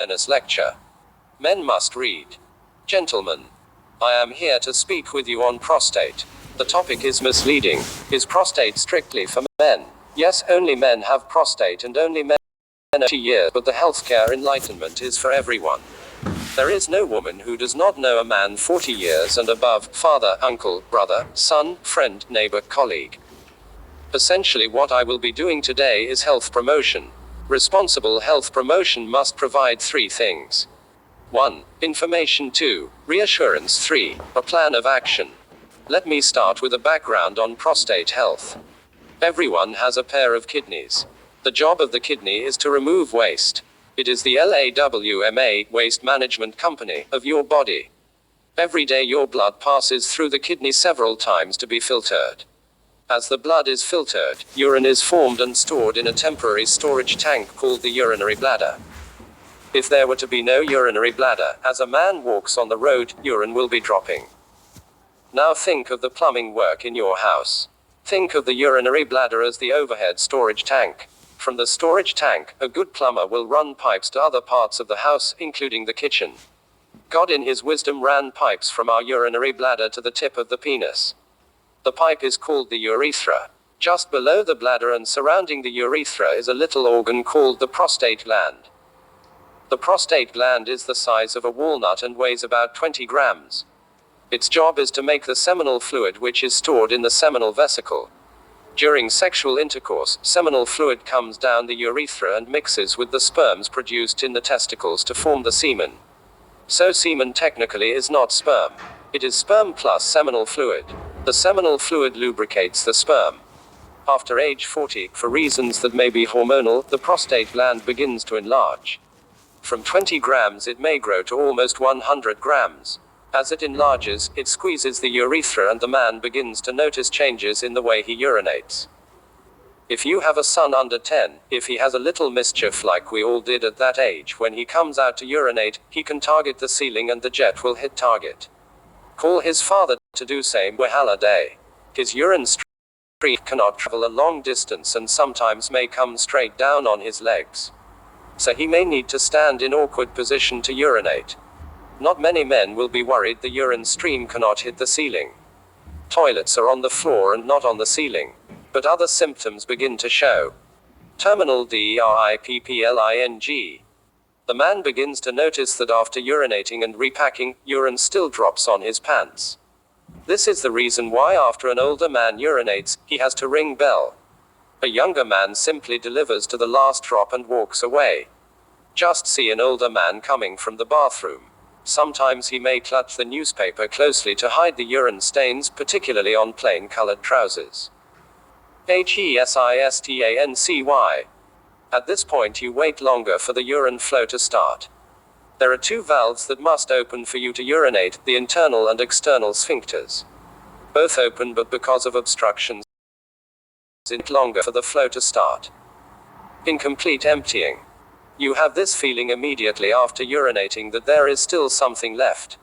awareness lecture. Men must read. Gentlemen, I am here to speak with you on prostate. The topic is misleading. Is prostate strictly for men? Yes, only men have prostate and only men are 20 years, but the healthcare enlightenment is for everyone. There is no woman who does not know a man 40 years and above, father, uncle, brother, son, friend, neighbor, colleague. Essentially what I will be doing today is health promotion. Responsible health promotion must provide three things. 1. Information. 2. Reassurance. 3. A plan of action. Let me start with a background on prostate health. Everyone has a pair of kidneys. The job of the kidney is to remove waste. It is the LAWMA, waste management company, of your body. Every day your blood passes through the kidney several times to be filtered. As the blood is filtered, urine is formed and stored in a temporary storage tank called the urinary bladder. If there were to be no urinary bladder, as a man walks on the road, urine will be dropping. Now think of the plumbing work in your house. Think of the urinary bladder as the overhead storage tank. From the storage tank, a good plumber will run pipes to other parts of the house, including the kitchen. God in his wisdom ran pipes from our urinary bladder to the tip of the penis. The pipe is called the urethra. Just below the bladder and surrounding the urethra is a little organ called the prostate gland. The prostate gland is the size of a walnut and weighs about 20 grams. Its job is to make the seminal fluid, which is stored in the seminal vesicle. During sexual intercourse, seminal fluid comes down the urethra and mixes with the sperms produced in the testicles to form the semen. So semen technically is not sperm. It is sperm plus seminal fluid. The seminal fluid lubricates the sperm. After age 40, for reasons that may be hormonal, the prostate gland begins to enlarge. From 20 grams it may grow to almost 100 grams. As it enlarges, it squeezes the urethra and the man begins to notice changes in the way he urinates. If you have a son under 10, if he has a little mischief like we all did at that age, when he comes out to urinate, he can target the ceiling and the jet will hit target. Call his father to do same wahala day. His urine stream cannot travel a long distance and sometimes may come straight down on his legs. So he may need to stand in awkward position to urinate. Not many men will be worried the urine stream cannot hit the ceiling. Toilets are on the floor and not on the ceiling. But other symptoms begin to show. Terminal DRIPPLING. The man begins to notice that after urinating and repacking, urine still drops on his pants. This is the reason why after an older man urinates, he has to ring bell. A younger man simply delivers to the last drop and walks away. Just see an older man coming from the bathroom. Sometimes he may clutch the newspaper closely to hide the urine stains, particularly on plain colored trousers. HESISTANCY. At this point you wait longer for the urine flow to start. There are two valves that must open for you to urinate, the internal and external sphincters. Both open, but because of obstructions, it's longer for the flow to start. Incomplete emptying. You have this feeling immediately after urinating that there is still something left.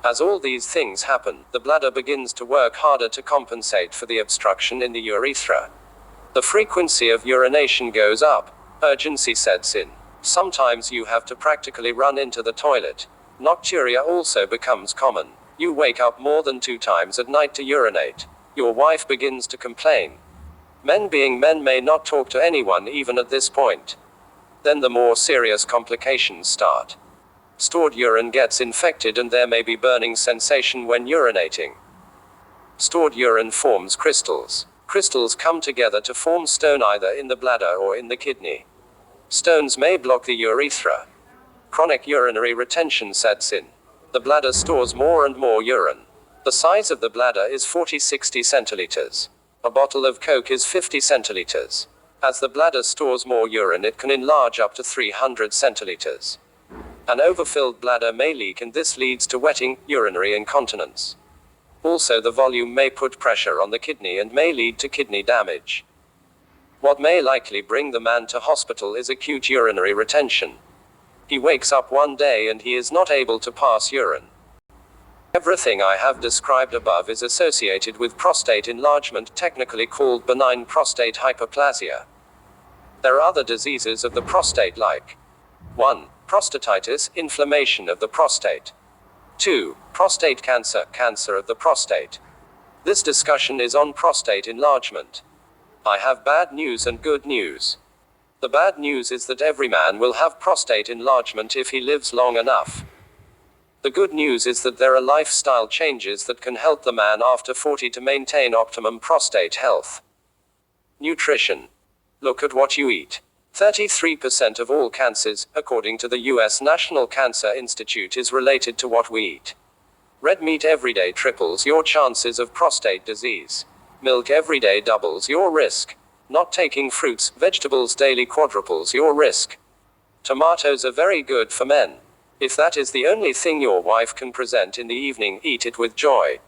As all these things happen, the bladder begins to work harder to compensate for the obstruction in the urethra. The frequency of urination goes up. Urgency sets in. Sometimes you have to practically run into the toilet. Nocturia also becomes common. You wake up more than 2 times at night to urinate. Your wife begins to complain. Men being men may not talk to anyone even at this point. Then the more serious complications start. Stored urine gets infected and there may be burning sensation when urinating. Stored urine forms crystals. Crystals come together to form stone either in the bladder or in the kidney. Stones may block the urethra. Chronic urinary retention sets in. The bladder stores more and more urine. The size of the bladder is 40-60 centiliters. A bottle of Coke is 50 centiliters. As the bladder stores more urine, it can enlarge up to 300 centiliters. An overfilled bladder may leak, and this leads to wetting, urinary incontinence. Also, the volume may put pressure on the kidney and may lead to kidney damage. What may likely bring the man to hospital is acute urinary retention. He wakes up one day and he is not able to pass urine. Everything I have described above is associated with prostate enlargement, technically called benign prostate hyperplasia. There are other diseases of the prostate like 1. Prostatitis, inflammation of the prostate. 2. Prostate cancer, cancer of the prostate. This discussion is on prostate enlargement. I have bad news and good news. The bad news is that every man will have prostate enlargement if he lives long enough. The good news is that there are lifestyle changes that can help the man after 40 to maintain optimum prostate health. Nutrition. Look at what you eat. 33% of all cancers, according to the US National Cancer Institute, is related to what we eat. Red meat every day triples your chances of prostate disease. Milk every day doubles your risk. Not taking fruits, vegetables daily quadruples your risk. Tomatoes are very good for men. If that is the only thing your wife can present in the evening, eat it with joy.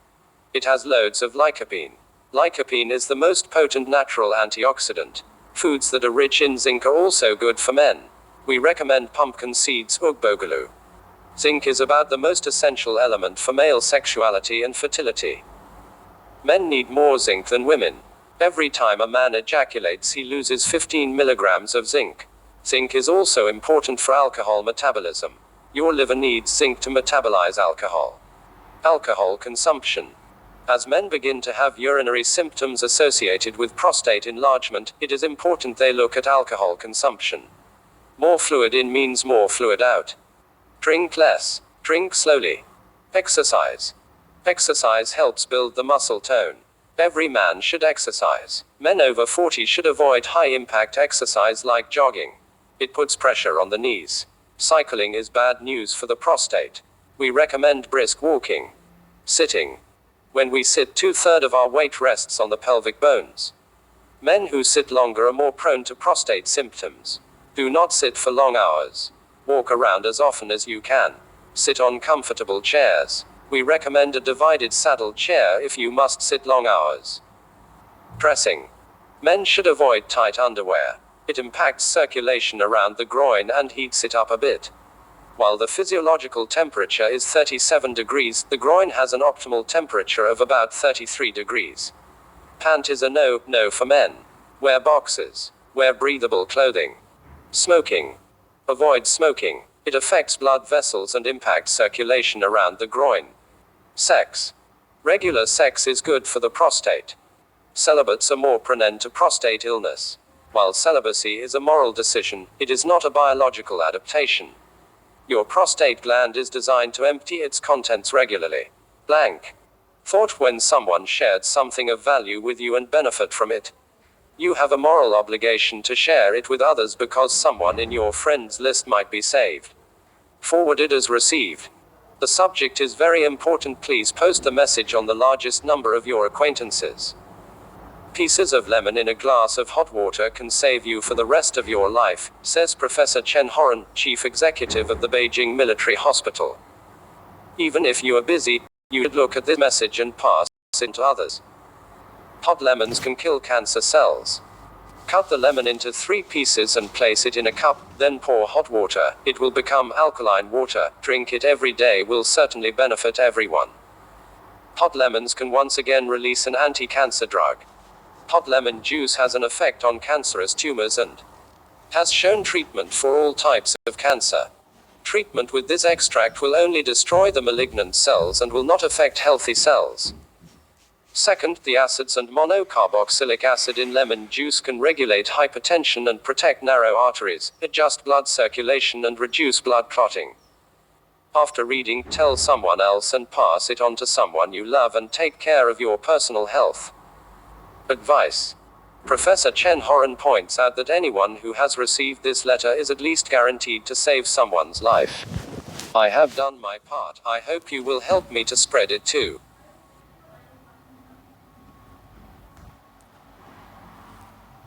It has loads of lycopene. Lycopene is the most potent natural antioxidant. Foods that are rich in zinc are also good for men. We recommend pumpkin seeds, ugbogalu. Zinc is about the most essential element for male sexuality and fertility. Men need more zinc than women. Every time a man ejaculates, he loses 15 milligrams of zinc. Zinc is also important for alcohol metabolism. Your liver needs zinc to metabolize alcohol. Alcohol consumption. As men begin to have urinary symptoms associated with prostate enlargement, it is important they look at alcohol consumption. More fluid in means more fluid out. Drink less. Drink slowly. Exercise. Exercise helps build the muscle tone. Every man should exercise. Men over 40 should avoid high-impact exercise like jogging. It puts pressure on the knees. Cycling is bad news for the prostate. We recommend brisk walking. Sitting. When we sit, 2/3 of our weight rests on the pelvic bones. Men who sit longer are more prone to prostate symptoms. Do not sit for long hours. Walk around as often as you can. Sit on comfortable chairs. We recommend a divided saddle chair if you must sit long hours. Dressing. Men should avoid tight underwear. It impacts circulation around the groin and heats it up a bit. While the physiological temperature is 37 degrees, the groin has an optimal temperature of about 33 degrees. Pant is a no for men. Wear boxers. Wear breathable clothing. Smoking. Avoid smoking. It affects blood vessels and impacts circulation around the groin. Sex. Regular sex is good for the prostate. Celibates are more prone to prostate illness. While celibacy is a moral decision, it is not a biological adaptation. Your prostate gland is designed to empty its contents regularly. Blank. Thought when someone shared something of value with you and benefit from it. You have a moral obligation to share it with others because someone in your friends list might be saved. Forwarded as received. The subject is very important. Please post the message on the largest number of your acquaintances. Pieces of lemon in a glass of hot water can save you for the rest of your life, says Professor Chen Horan, chief executive of the Beijing Military Hospital. Even if you are busy, you should look at this message and pass it to others. Hot lemons can kill cancer cells. Cut the lemon into 3 pieces and place it in a cup, then pour hot water. It will become alkaline water. Drink it every day will certainly benefit everyone. Hot lemons can once again release an anti-cancer drug. Hot lemon juice has an effect on cancerous tumors and has shown treatment for all types of cancer. Treatment with this extract will only destroy the malignant cells and will not affect healthy cells. Second, the acids and monocarboxylic acid in lemon juice can regulate hypertension and protect narrow arteries, adjust blood circulation and reduce blood clotting. After reading, tell someone else and pass it on to someone you love and take care of your personal health. Advice. Professor Chen Horan points out that anyone who has received this letter is at least guaranteed to save someone's life. I have done my part. I hope you will help me to spread it too.